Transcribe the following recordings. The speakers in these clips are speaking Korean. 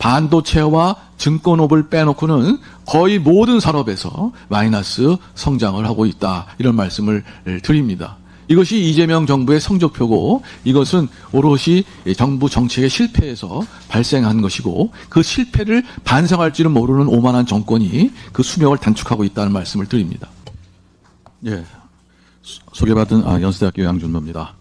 반도체와 증권업을 빼놓고는 거의 모든 산업에서 마이너스 성장을 하고 있다. 이런 말씀을 드립니다. 이것이 이재명 정부의 성적표고 이것은 오롯이 정부 정책의 실패에서 발생한 것이고 그 실패를 반성할지는 모르는 오만한 정권이 그 수명을 단축하고 있다는 말씀을 드립니다. 예, 소개받은 연세대학교 양준모입니다.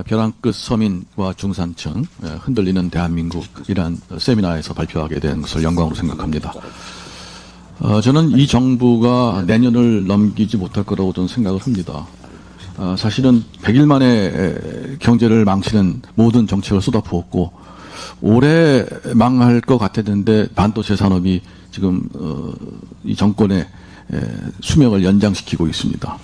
벼랑 끝 서민과 중산층 흔들리는 대한민국이란 세미나에서 발표하게 된 것을 영광으로 생각합니다. 저는 이 정부가 내년을 넘기지 못할 거라고 저는 생각을 합니다. 사실은 100일 만에 경제를 망치는 모든 정책을 쏟아부었고 올해 망할 것 같았는데 반도체 산업이 지금 이 정권의 수명을 연장시키고 있습니다.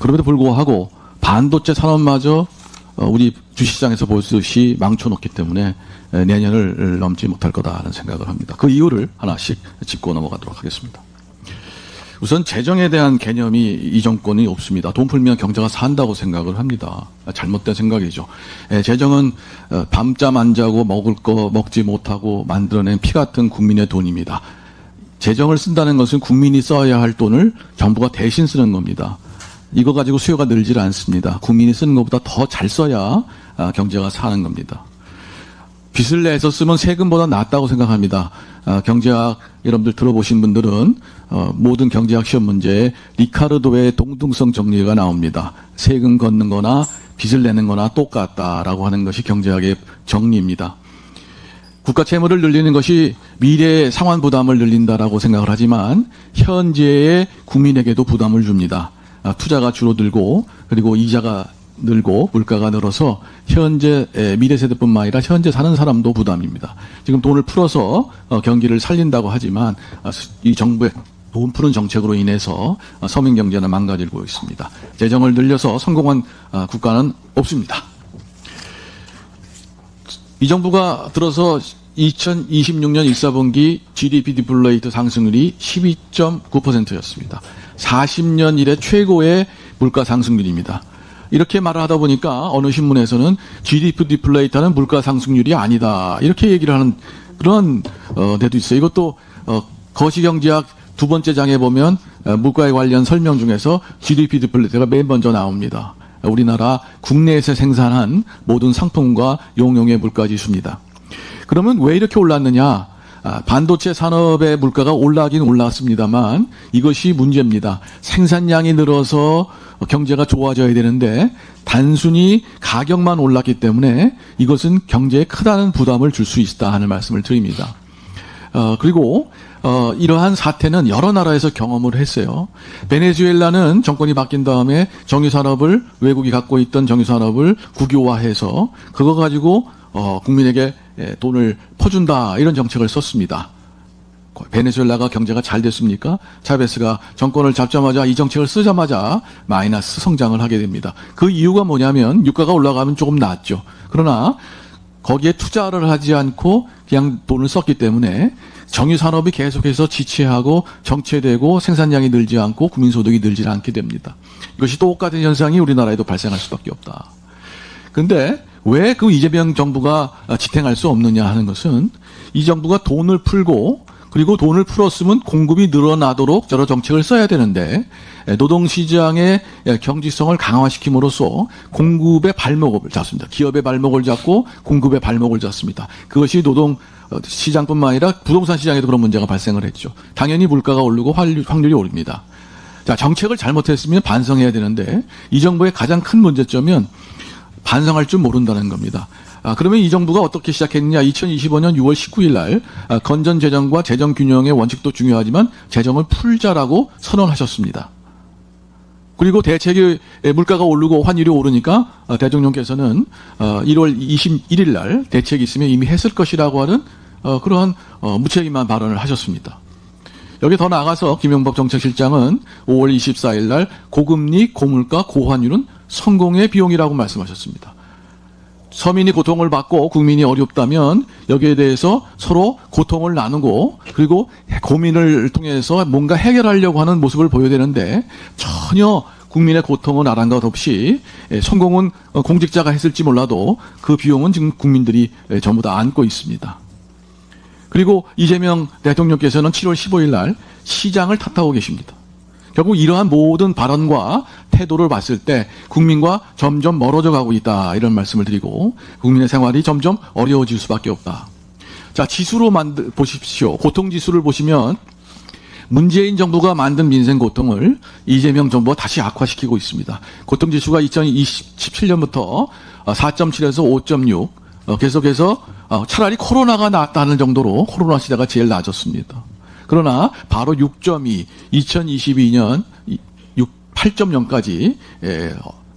그럼에도 불구하고 반도체 산업마저 우리 주시장에서 보듯이 망쳐놓기 때문에 내년을 넘지 못할 거다라는 생각을 합니다. 그 이유를 하나씩 짚고 넘어가도록 하겠습니다. 우선 재정에 대한 개념이 이 정권이 없습니다. 돈 풀면 경제가 산다고 생각을 합니다. 잘못된 생각이죠. 재정은 밤잠 안 자고 먹을 거 먹지 못하고 만들어낸 피 같은 국민의 돈입니다. 재정을 쓴다는 것은 국민이 써야 할 돈을 정부가 대신 쓰는 겁니다. 이거 가지고 수요가 늘질 않습니다. 국민이 쓰는 것보다 더 잘 써야 경제가 사는 겁니다. 빚을 내서 쓰면 세금보다 낫다고 생각합니다. 경제학 여러분들 들어보신 분들은 모든 경제학 시험 문제에 리카르도의 동등성 정리가 나옵니다. 세금 걷는 거나 빚을 내는 거나 똑같다라고 하는 것이 경제학의 정리입니다. 국가 채무를 늘리는 것이 미래의 상환 부담을 늘린다라고 생각을 하지만 현재의 국민에게도 부담을 줍니다. 투자가 줄어들고 그리고 이자가 늘고 물가가 늘어서 현재 미래 세대뿐만 아니라 현재 사는 사람도 부담입니다. 지금 돈을 풀어서 경기를 살린다고 하지만 이 정부의 돈 푸는 정책으로 인해서 서민 경제는 망가지고 있습니다. 재정을 늘려서 성공한 국가는 없습니다. 이 정부가 들어서 2026년 1사분기 GDP 디플레이트 상승률이 12.9%였습니다. 40년 이래 최고의 물가 상승률입니다. 이렇게 말을 하다 보니까 어느 신문에서는 GDP 디플레이트는 물가 상승률이 아니다. 이렇게 얘기를 하는 그런 데도 있어요. 이것도 거시경제학 두 번째 장에 보면 물가에 관련 설명 중에서 GDP 디플레이트가 맨 먼저 나옵니다. 우리나라 국내에서 생산한 모든 상품과 용용의 물가 지수입니다. 그러면 왜 이렇게 올랐느냐? 반도체 산업의 물가가 올라가긴 올랐습니다만 이것이 문제입니다. 생산량이 늘어서 경제가 좋아져야 되는데 단순히 가격만 올랐기 때문에 이것은 경제에 크다는 부담을 줄 수 있다 하는 말씀을 드립니다. 그리고 이러한 사태는 여러 나라에서 경험을 했어요. 베네수엘라는 정권이 바뀐 다음에 정유산업을 외국이 갖고 있던 정유산업을 국유화해서 그거 가지고 국민에게 돈을 퍼준다 이런 정책을 썼습니다. 베네수엘라가 경제가 잘 됐습니까? 차베스가 정권을 잡자마자 이 정책을 쓰자마자 마이너스 성장을 하게 됩니다. 그 이유가 뭐냐면 유가가 올라가면 조금 낫죠. 그러나 거기에 투자를 하지 않고 그냥 돈을 썼기 때문에 정유산업이 계속해서 지체하고 정체되고 생산량이 늘지 않고 국민소득이 늘지 않게 됩니다. 이것이 똑같은 현상이 우리나라에도 발생할 수밖에 없다. 그런데 왜 그 이재명 정부가 지탱할 수 없느냐 하는 것은 이 정부가 돈을 풀고 그리고 돈을 풀었으면 공급이 늘어나도록 저런 정책을 써야 되는데 노동시장의 경직성을 강화시킴으로써 공급의 발목을 잡습니다. 기업의 발목을 잡고 공급의 발목을 잡습니다. 그것이 노동시장뿐만 아니라 부동산 시장에도 그런 문제가 발생을 했죠. 당연히 물가가 오르고 확률이 오릅니다. 자, 정책을 잘못했으면 반성해야 되는데 이 정부의 가장 큰 문제점은 반성할 줄 모른다는 겁니다. 그러면 이 정부가 어떻게 시작했느냐? 2025년 6월 19일 날 건전 재정과 재정 균형의 원칙도 중요하지만 재정을 풀자라고 선언하셨습니다. 그리고 대책이 물가가 오르고 환율이 오르니까 대통령께서는 1월 21일 날 대책이 있으면 이미 했을 것이라고 하는 그러한 무책임한 발언을 하셨습니다. 여기 더 나아가서 김용박 정책실장은 5월 24일 날 고금리, 고물가, 고환율은 성공의 비용이라고 말씀하셨습니다. 서민이 고통을 받고 국민이 어렵다면 여기에 대해서 서로 고통을 나누고 그리고 고민을 통해서 뭔가 해결하려고 하는 모습을 보여야 되는데 전혀 국민의 고통은 아랑곳 없이 성공은 공직자가 했을지 몰라도 그 비용은 지금 국민들이 전부 다 안고 있습니다. 그리고 이재명 대통령께서는 7월 15일 날 시장을 탓하고 계십니다. 결국 이러한 모든 발언과 태도를 봤을 때 국민과 점점 멀어져 가고 있다, 이런 말씀을 드리고 국민의 생활이 점점 어려워질 수밖에 없다. 자, 지수로 보십시오. 고통지수를 보시면 문재인 정부가 만든 민생 고통을 이재명 정부가 다시 악화시키고 있습니다. 고통지수가 2017년부터 4.7에서 5.6, 계속해서 차라리 코로나가 낫다는 정도로 코로나 시대가 제일 낮았습니다. 그러나 바로 6.2, 2022년 8.0까지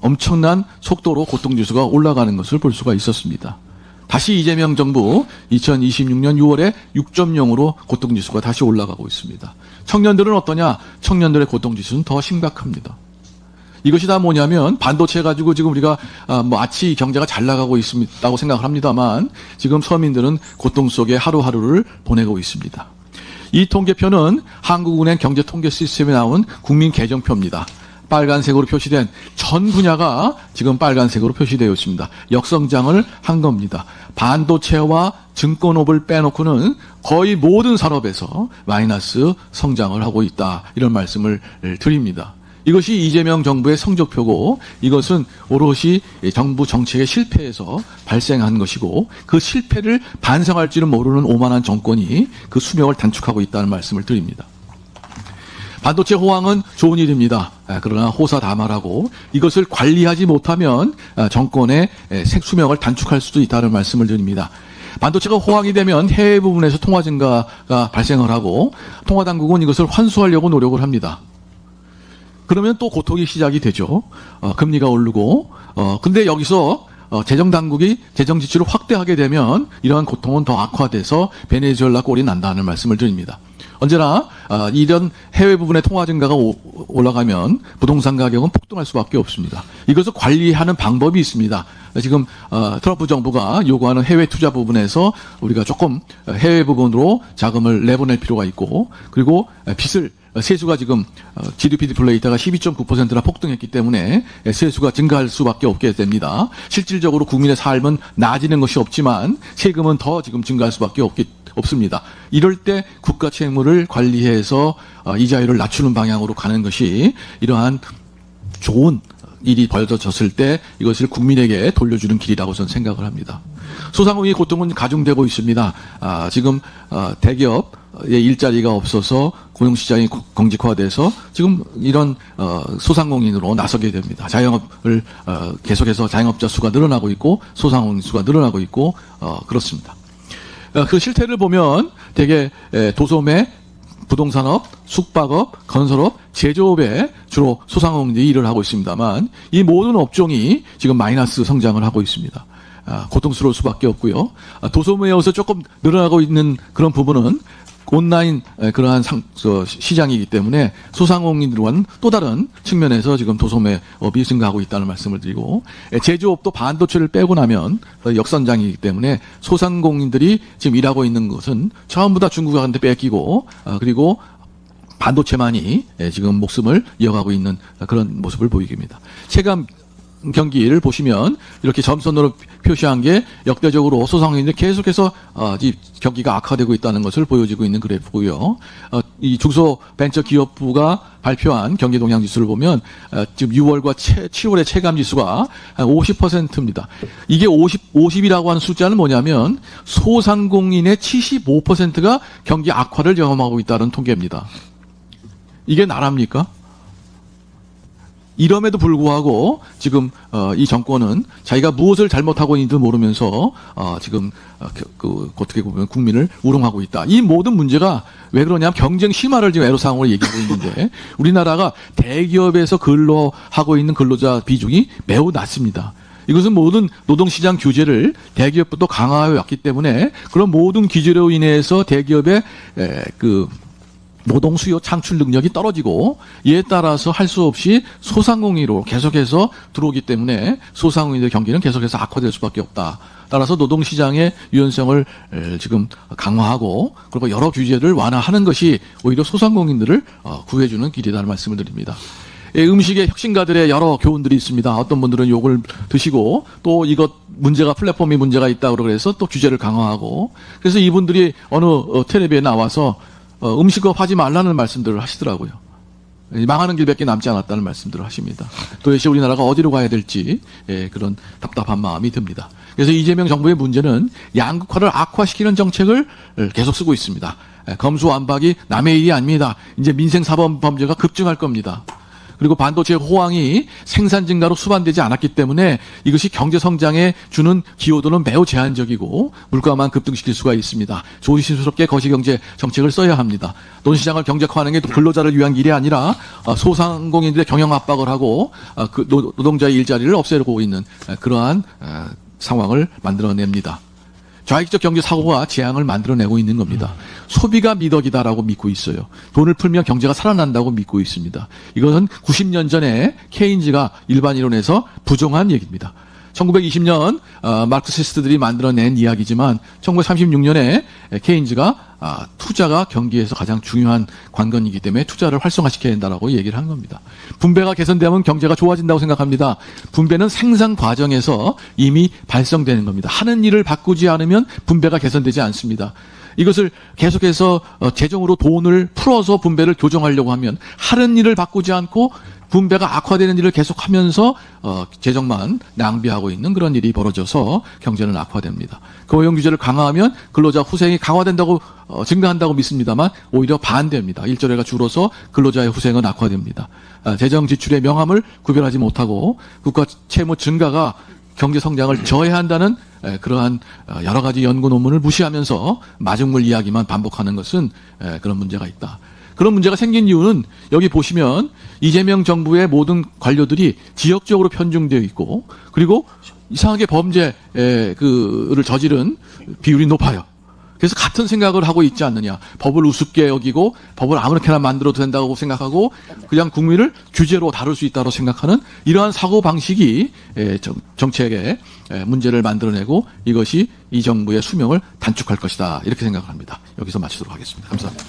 엄청난 속도로 고통지수가 올라가는 것을 볼 수가 있었습니다. 다시 이재명 정부 2026년 6월에 6.0으로 고통지수가 다시 올라가고 있습니다. 청년들은 어떠냐? 청년들의 고통지수는 더 심각합니다. 이것이 다 뭐냐면 반도체 가지고 지금 우리가 마치 경제가 잘 나가고 있다고 생각을 합니다만 지금 서민들은 고통 속에 하루하루를 보내고 있습니다. 이 통계표는 한국은행 경제통계 시스템에 나온 국민계정표입니다. 빨간색으로 표시된 전 분야가 지금 빨간색으로 표시되어 있습니다. 역성장을 한 겁니다. 반도체와 증권업을 빼놓고는 거의 모든 산업에서 마이너스 성장을 하고 있다, 이런 말씀을 드립니다. 이것이 이재명 정부의 성적표고 이것은 오롯이 정부 정책의 실패에서 발생한 것이고 그 실패를 반성할지는 모르는 오만한 정권이 그 수명을 단축하고 있다는 말씀을 드립니다. 반도체 호황은 좋은 일입니다. 그러나 호사다말하고 이것을 관리하지 못하면 정권의 수명을 단축할 수도 있다는 말씀을 드립니다. 반도체가 호황이 되면 해외 부분에서 통화 증가가 발생을 하고 통화당국은 이것을 환수하려고 노력을 합니다. 그러면 또 고통이 시작이 되죠. 금리가 오르고 근데 여기서 재정당국이 재정 지출을 확대하게 되면 이러한 고통은 더 악화돼서 베네수엘라 꼴이 난다는 말씀을 드립니다. 언제나 이런 해외 부분의 통화 증가가 올라가면 부동산 가격은 폭등할 수밖에 없습니다. 이것을 관리하는 방법이 있습니다. 지금 트럼프 정부가 요구하는 해외 투자 부분에서 우리가 조금 해외 부분으로 자금을 내보낼 필요가 있고 그리고 빚을 세수가 지금 GDP 디플레이터가 12.9%나 폭등했기 때문에 세수가 증가할 수밖에 없게 됩니다. 실질적으로 국민의 삶은 나아지는 것이 없지만 세금은 더 지금 증가할 수밖에 없습니다. 이럴 때 국가 채무를 관리해서 이자율을 낮추는 방향으로 가는 것이 이러한 좋은 일이 벌어졌을 때 이것을 국민에게 돌려주는 길이라고 저는 생각을 합니다. 소상공인의 고통은 가중되고 있습니다. 지금 대기업의 일자리가 없어서 고용시장이 공직화돼서 지금 이런 소상공인으로 나서게 됩니다. 자영업을 계속해서 자영업자 수가 늘어나고 있고 소상공인 수가 늘어나고 있고 그렇습니다. 그 실태를 보면 되게 도소매, 부동산업, 숙박업, 건설업, 제조업에 주로 소상공인들이 일을 하고 있습니다만 이 모든 업종이 지금 마이너스 성장을 하고 있습니다. 고통스러울 수밖에 없고요. 도소매에서 조금 늘어나고 있는 그런 부분은 온라인 그러한 시장이기 때문에 소상공인들과는 또 다른 측면에서 지금 도소매업이 증가하고 있다는 말씀을 드리고 제조업도 반도체를 빼고 나면 역선장이기 때문에 소상공인들이 지금 일하고 있는 것은 전부 다 중국한테 뺏기고 그리고 반도체만이 지금 목숨을 이어가고 있는 그런 모습을 보이게 됩니다. 체감 경기를 보시면 이렇게 점선으로 표시한 게 역대적으로 소상공인들이 계속해서 경기가 악화되고 있다는 것을 보여지고 있는 그래프고요. 이 중소벤처기업부가 발표한 경기동향지수를 보면 지금 6월과 7월의 체감지수가 50%입니다. 이게 50이라고 하는 숫자는 뭐냐면 소상공인의 75%가 경기 악화를 경험하고 있다는 통계입니다. 이게 나랍니까? 이럼에도 불구하고 지금 이 정권은 자기가 무엇을 잘못하고 있는지 모르면서 지금 어떻게 보면 국민을 우롱하고 있다. 이 모든 문제가 왜 그러냐면 경쟁 심화를 지금 애로사항으로 얘기하고 있는데 우리나라가 대기업에서 근로하고 있는 근로자 비중이 매우 낮습니다. 이것은 모든 노동시장 규제를 대기업부터 강화해 왔기 때문에 그런 모든 규제로 인해서 대기업의 노동 수요 창출 능력이 떨어지고 이에 따라서 할 수 없이 소상공인으로 계속해서 들어오기 때문에 소상공인의 경기는 계속해서 악화될 수밖에 없다. 따라서 노동시장의 유연성을 지금 강화하고 그리고 여러 규제를 완화하는 것이 오히려 소상공인들을 구해주는 길이라는 말씀을 드립니다. 음식의 혁신가들의 여러 교훈들이 있습니다. 어떤 분들은 욕을 드시고 또 이것 문제가 플랫폼이 문제가 있다고 그래서 또 규제를 강화하고 그래서 이분들이 어느 텔레비에 나와서 음식업 하지 말라는 말씀들을 하시더라고요. 망하는 길밖에 남지 않았다는 말씀들을 하십니다. 도대체 우리나라가 어디로 가야 될지 그런 답답한 마음이 듭니다. 그래서 이재명 정부의 문제는 양극화를 악화시키는 정책을 계속 쓰고 있습니다. 검수완박이 남의 일이 아닙니다. 이제 민생사법 범죄가 급증할 겁니다. 그리고 반도체 호황이 생산 증가로 수반되지 않았기 때문에 이것이 경제 성장에 주는 기여도는 매우 제한적이고 물가만 급등시킬 수가 있습니다. 조심스럽게 거시경제 정책을 써야 합니다. 노동시장을 경제화하는 게 근로자를 위한 일이 아니라 소상공인들의 경영 압박을 하고 그 노동자의 일자리를 없애고 있는 그러한 상황을 만들어냅니다. 좌익적 경제 사고가 재앙을 만들어내고 있는 겁니다. 소비가 미덕이다라고 믿고 있어요. 돈을 풀면 경제가 살아난다고 믿고 있습니다. 이것은 90년 전에 케인즈가 일반 이론에서 부정한 얘기입니다. 1920년 마르크시스트들이 만들어낸 이야기지만 1936년에 케인즈가 투자가 경기에서 가장 중요한 관건이기 때문에 투자를 활성화시켜야 된다라고 얘기를 한 겁니다. 분배가 개선되면 경제가 좋아진다고 생각합니다. 분배는 생산 과정에서 이미 발생되는 겁니다. 하는 일을 바꾸지 않으면 분배가 개선되지 않습니다. 이것을 계속해서 재정으로 돈을 풀어서 분배를 교정하려고 하면 하는 일을 바꾸지 않고 분배가 악화되는 일을 계속하면서 재정만 낭비하고 있는 그런 일이 벌어져서 경제는 악화됩니다. 고용 규제를 강화하면 근로자 후생이 강화된다고 증가한다고 믿습니다만 오히려 반대입니다. 일조량가 줄어서 근로자의 후생은 악화됩니다. 재정 지출의 명암을 구별하지 못하고 국가 채무 증가가 경제 성장을 저해한다는 그러한 여러 가지 연구 논문을 무시하면서 마중물 이야기만 반복하는 것은 그런 문제가 있다. 그런 문제가 생긴 이유는 여기 보시면 이재명 정부의 모든 관료들이 지역적으로 편중되어 있고 그리고 이상하게 범죄를 저지른 비율이 높아요. 그래서 같은 생각을 하고 있지 않느냐. 법을 우습게 여기고 법을 아무렇게나 만들어도 된다고 생각하고 그냥 국민을 규제로 다룰 수 있다고 생각하는 이러한 사고방식이 정책의 문제를 만들어내고 이것이 이 정부의 수명을 단축할 것이다. 이렇게 생각을 합니다. 여기서 마치도록 하겠습니다. 감사합니다.